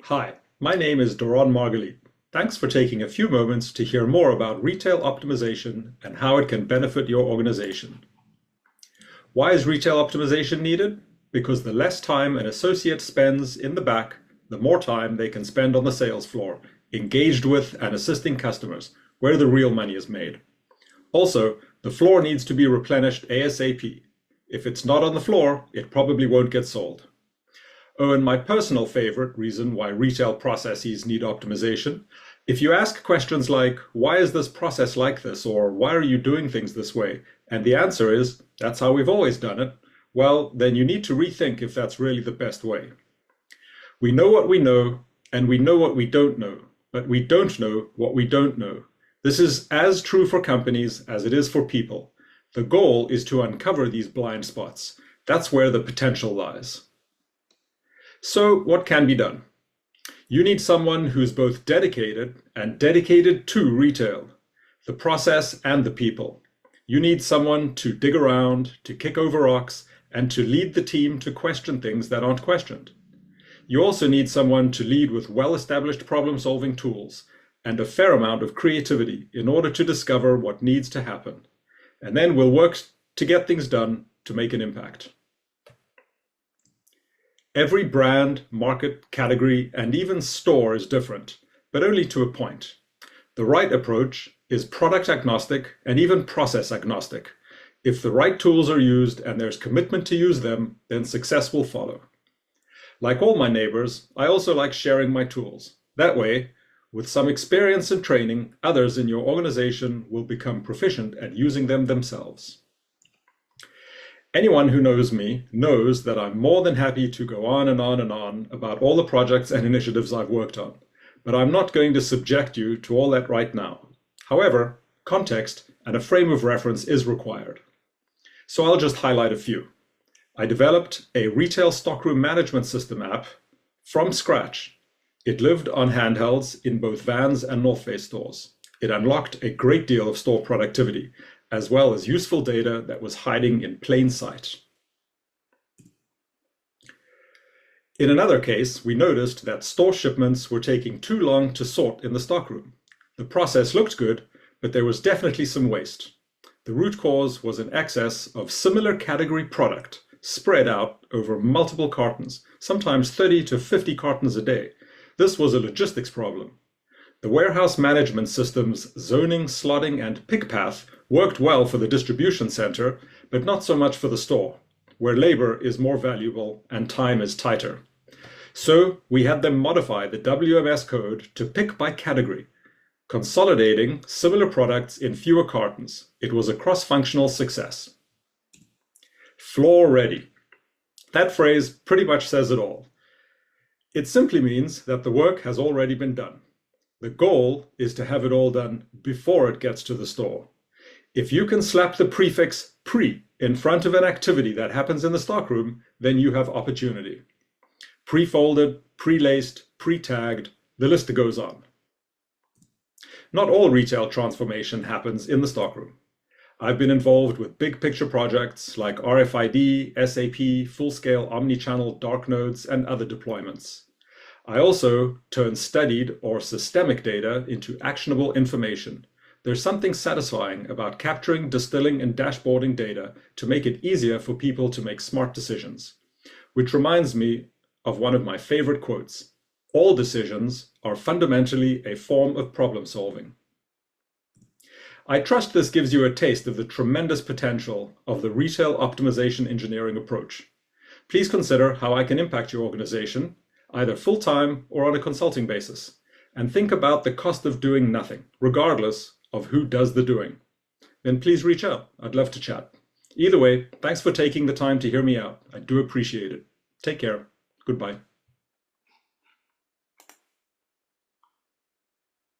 Hi, my name is Dorron Margalit. Thanks for taking a few moments to hear more about retail optimization and how it can benefit your organization. Why is retail optimization needed? Because the less time an associate spends in the back, the more time they can spend on the sales floor, engaged with and assisting customers, where the real money is made. Also, the floor needs to be replenished ASAP. If it's not on the floor, it probably won't get sold. Oh, and my personal favorite reason why retail processes need optimization. If you ask questions like, why is this process like this? Or why are you doing things this way? And the answer is, that's how we've always done it. Well, then you need to rethink if that's really the best way. We know what we know, and we know what we don't know, but we don't know what we don't know. This is as true for companies as it is for people. The goal is to uncover these blind spots. That's where the potential lies. So what can be done? You need someone who's both dedicated and dedicated to retail, the process and the people. You need someone to dig around, to kick over rocks, and to lead the team to question things that aren't questioned. You also need someone to lead with well-established problem-solving tools and a fair amount of creativity in order to discover what needs to happen. And then we'll work to get things done to make an impact. Every brand, market, category, and even store is different, but only to a point. The right approach is product agnostic and even process agnostic. If the right tools are used and there's commitment to use them, then success will follow. Like all my neighbors, I also like sharing my tools. That way, with some experience and training, others in your organization will become proficient at using them themselves. Anyone who knows me knows that I'm more than happy to go on and on and on about all the projects and initiatives I've worked on, but I'm not going to subject you to all that right now. However, context and a frame of reference is required. So I'll just highlight a few. I developed a retail stockroom management system app from scratch. It lived on handhelds in both Vans and North Face stores. It unlocked a great deal of store productivity, as well as useful data that was hiding in plain sight. In another case, we noticed that store shipments were taking too long to sort in the stockroom. The process looked good, but there was definitely some waste. The root cause was an excess of similar category product spread out over multiple cartons, sometimes 30 to 50 cartons a day. This was a logistics problem. The warehouse management system's zoning, slotting, and pick path worked well for the distribution center, but not so much for the store, where labor is more valuable and time is tighter. So we had them modify the WMS code to pick by category, consolidating similar products in fewer cartons. It was a cross-functional success. Floor ready. That phrase pretty much says it all. It simply means that the work has already been done. The goal is to have it all done before it gets to the store. If you can slap the prefix pre in front of an activity that happens in the stockroom, then you have opportunity. Pre-folded, pre-laced, pre-tagged, the list goes on. Not all retail transformation happens in the stockroom. I've been involved with big picture projects like RFID, SAP, full-scale omnichannel dark nodes, and other deployments. I also turn studied or systemic data into actionable information. There's something satisfying about capturing, distilling, and dashboarding data to make it easier for people to make smart decisions. Which reminds me of one of my favorite quotes. All decisions are fundamentally a form of problem solving. I trust this gives you a taste of the tremendous potential of the retail optimization engineering approach. Please consider how I can impact your organization, either full-time or on a consulting basis, and think about the cost of doing nothing, regardless of who does the doing. Then please reach out. I'd love to chat. Either way, thanks for taking the time to hear me out. I do appreciate it. Take care. Goodbye.